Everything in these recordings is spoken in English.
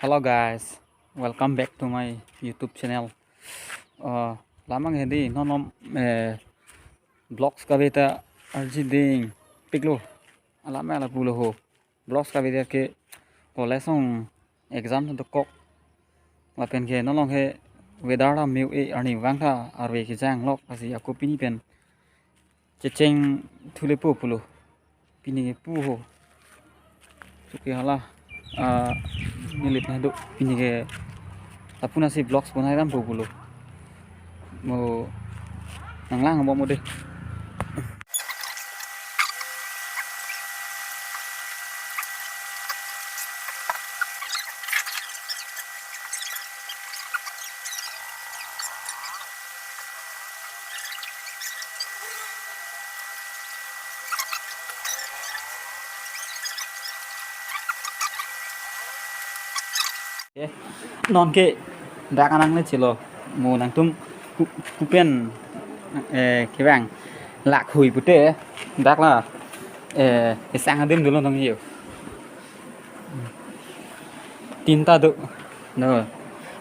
Hello guys, welcome back to my YouTube channel. Lama ngedi nonom vlogs ka beta arjiding piklo alama ala pulo ho vlogs ka beta ke kolesong exam to kok lapen ke nolong he weather da miu e arni wangta arwe ki jang lok asi aku pini pen checheng thule pu pulo pini pu ho Chokihola Nilip na do pini ke tapuna si vlogs bunai ram pu pulo mo nanglang mo mo de non ke dak anang le chilo mo nang tum kupen ke bang lak hui pute dak la cái sang đêm dulu nang nhiều tinta do no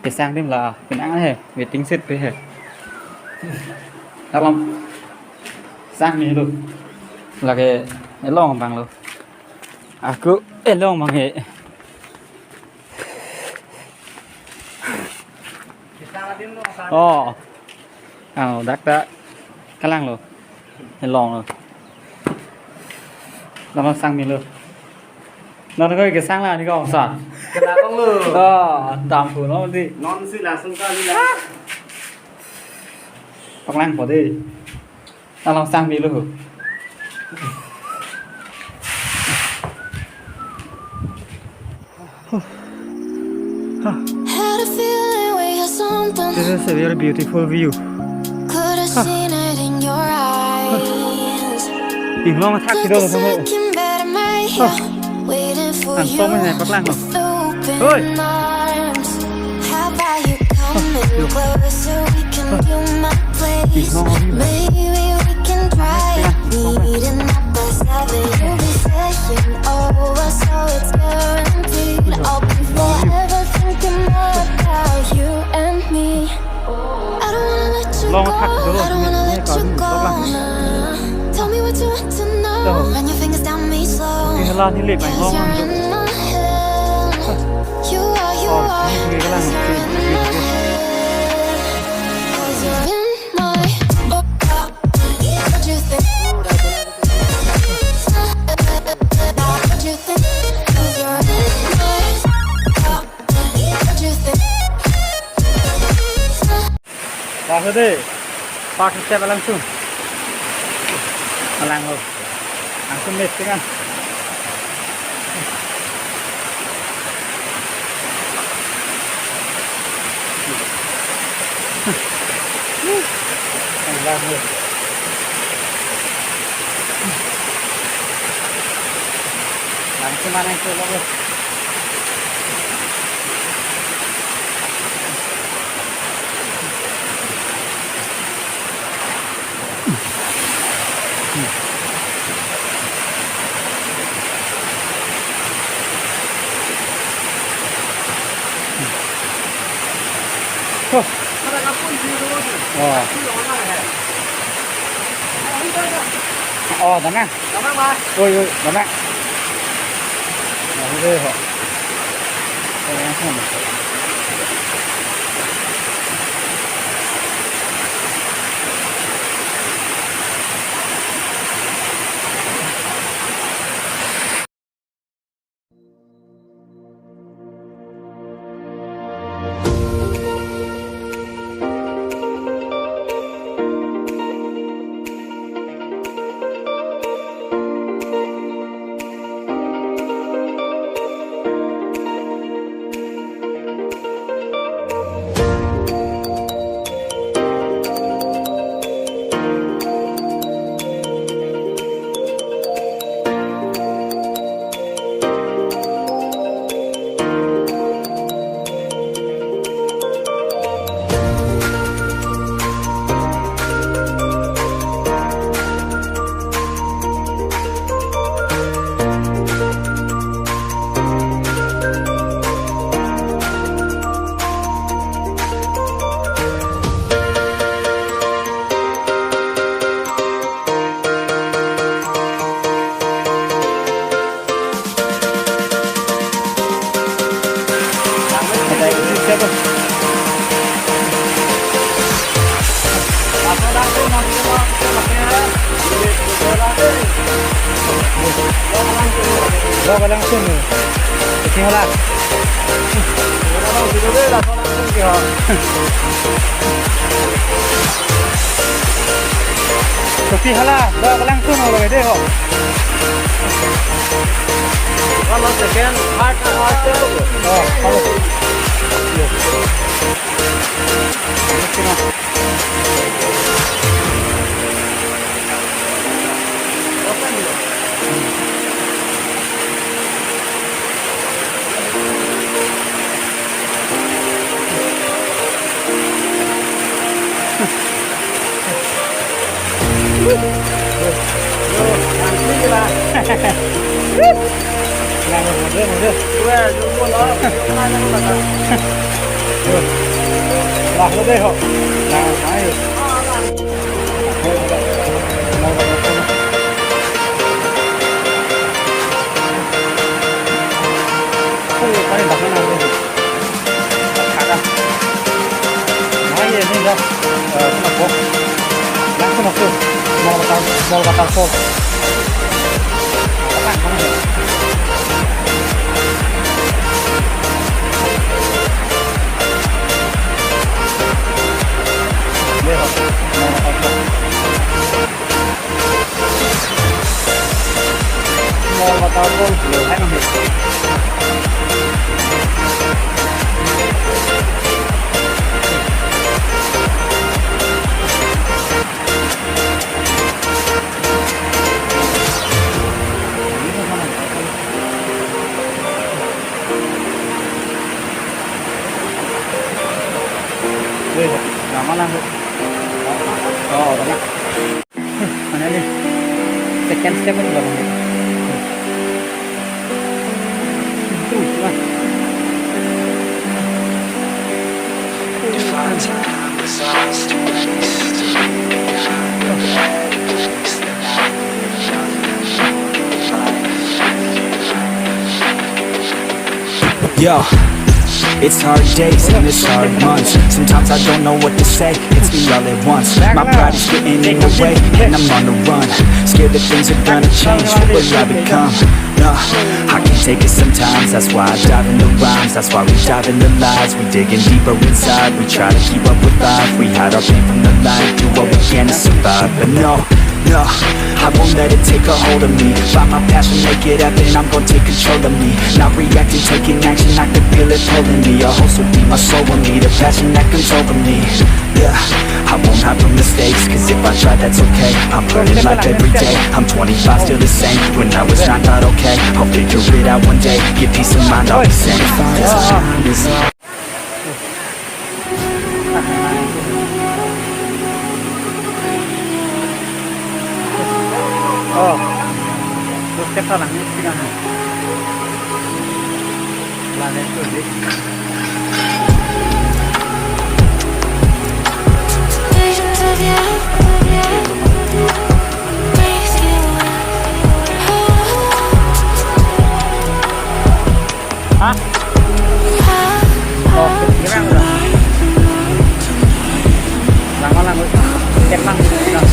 cái sang đêm là cái nắng này về tính xếp về hết đáp không sang này luôn là cái lon bằng luôn cứ cái lon bằng hệ đắt đã cái lăng rồi cái lon rồi nó sang mình luôn nó có cái sang là đi con sạt cái là con lừa tạm của nó gì non xí là sông ca đi là bạc lăng của đi nó sang mình luôn This is a very beautiful view. Tìm lo mà thác thì đâu rồi không hộ. Thằng tôm này bạc lăng rồi. Ôi. Tìm lo mà lo mà thác thì đâu rồi. Nghe có gì bạc lăng. Cái là như lệp ảnh lo mà được. Cái cái lăng Wah, deh, pakai siapa langsung, langsung net kan? Langsung mana yang keluar? ada kapun di luar tu Tenang. Cảm ơn ba. Ôi, tenang. Nah, itu kok. Langsung. bawa langsung nih. Chokihola. Chokihola, bawa langsung loh gede kok. Kalau second part Oh, kalau. Nah, mundur. Lah lo deh kok. Nah, ayo. Paling dah mana tu? Ada. Nah, ini dah. Kenapa? Langsung masuk. Mau waterfall. Apa mana? Mau waterfall belum kan nih? Mana bu? Oh, banyak. Mana nih? Second step itu berapa nih? Tuh, lah. Yo, it's hard days and it's hard months. Sometimes I don't know what to say, it's me all at once. My pride is getting in the way and I'm on the run. Scared that things are gonna change, what will I become? No, I can't take it sometimes, that's why I dive into rhymes. That's why we dive into lies, we digging deeper inside. We try to keep up with life, we hide our pain from the light. Do what we can to survive, but no, I won't let it take a hold of me. Find my passion, make it happen, I'm gonna take control of me. Not reacting, taking action, I can feel it pulling me. A host will be my soul with me, the passion that comes over me. Yeah, I won't hide from mistakes, cause if I try that's okay. I'm learning life every day, I'm 25 still the same. When I was 9 thought okay, I'll figure it out one day. Get peace of mind, I'll be sane. Time is up. Oh, terus kita langit sini kan? Langit tu ni. Hah? Oh, gimana udah? Lang, cek lang.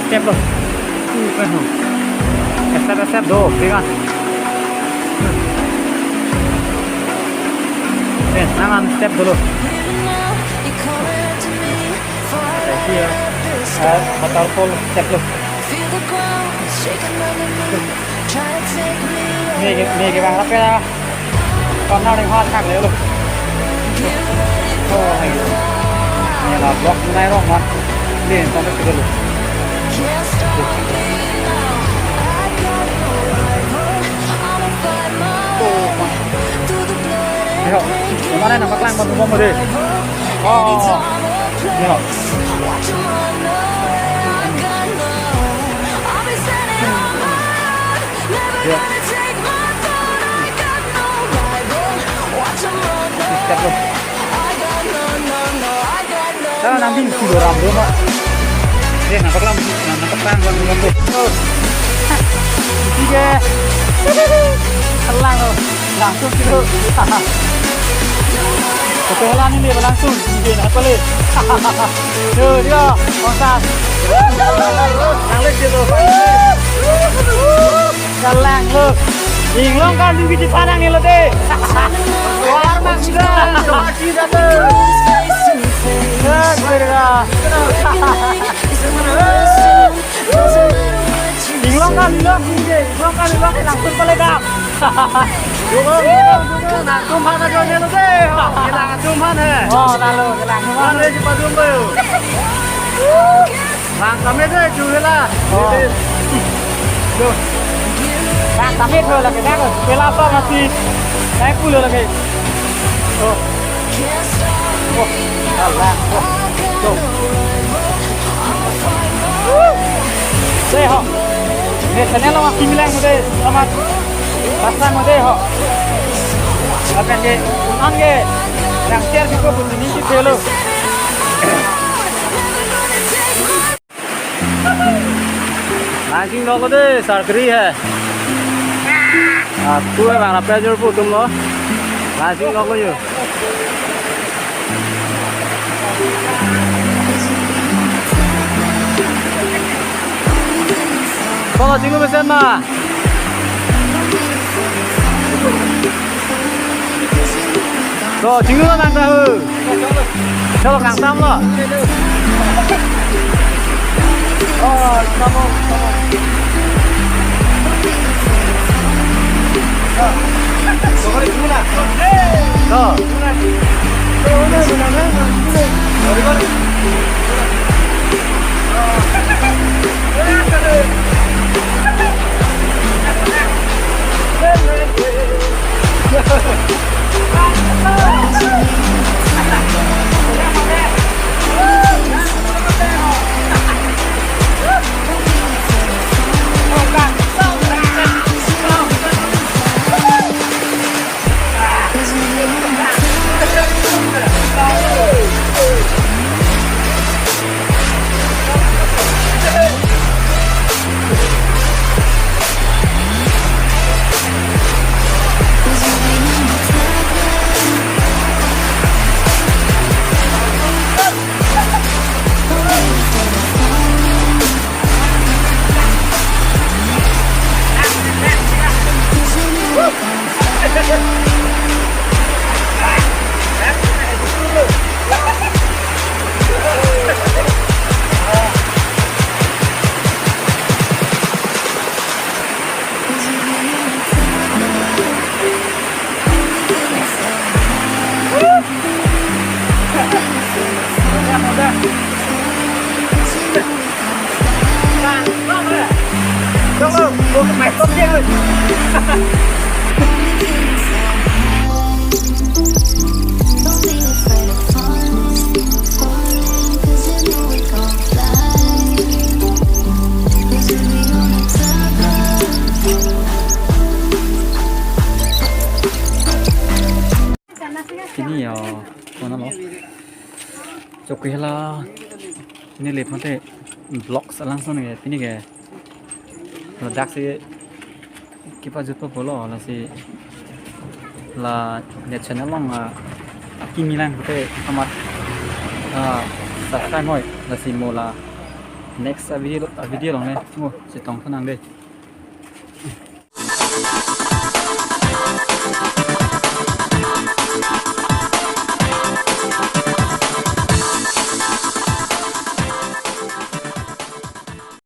step loh. Step do, kan? Nangan step dulu. Here, waterfall step loh. Nih cái bang lapnya ya. Còn nào đừng hoa khác nữa luôn. Này là block này rồi mà. Liền con cái luôn. Thấy không? Cái này là bác lang con bông rồi đi. Thấy không? Được. Step luôn. Đó là đi chỉ đồ làm đúng không ạ? Đây là bác lang con bông rồi. Đi kìa. Lang rồi. Langsung gitu. Chokihola ini dia langsung bikin apa le? Tuh dia, kontak. Nanglet gitu. Jalan lu. Anglong kan di biji panang nih lo deh. Keluar mas sudah. Coki datang. Anglong kan langsung pelegam. Đúng không? Là zoom phát ra cho nên nó dễ. Cái là zoom phát hả? Là rồi, cái là zoom phát lên chứ mà zoom đều. Vàng 8 mét đấy, chú thế là. Được. Vàng 8 mét rồi là cái rác rồi. Cái là sao là gì? Đấy, cùi lửa là cái. Là. Đây họ. Để sẵn là kim lang ở đây. Assam ở đây họ. Akan ke unan ke yang share juga bunyi ni kita lo. Langsung lo deh, sarkri है. Aku bang apa aja lu tuh lo. Langsung lo yo. Kalau tinggal mesin mah. Rồi chính luôn ăn ra cho nó càng tâm rồi. Tâm không? Mày tốt kia ơi. Ini ya, mana lo? Chokihola, ini lihat nanti vlog langsung nih, ini kayak, ledak sih, kita juga follow lah sih, lah lihat channel long Kimi lang nanti amat, subscribe moi, lah sih mola next video long này, ngô chỉ tòng thân hàng đây.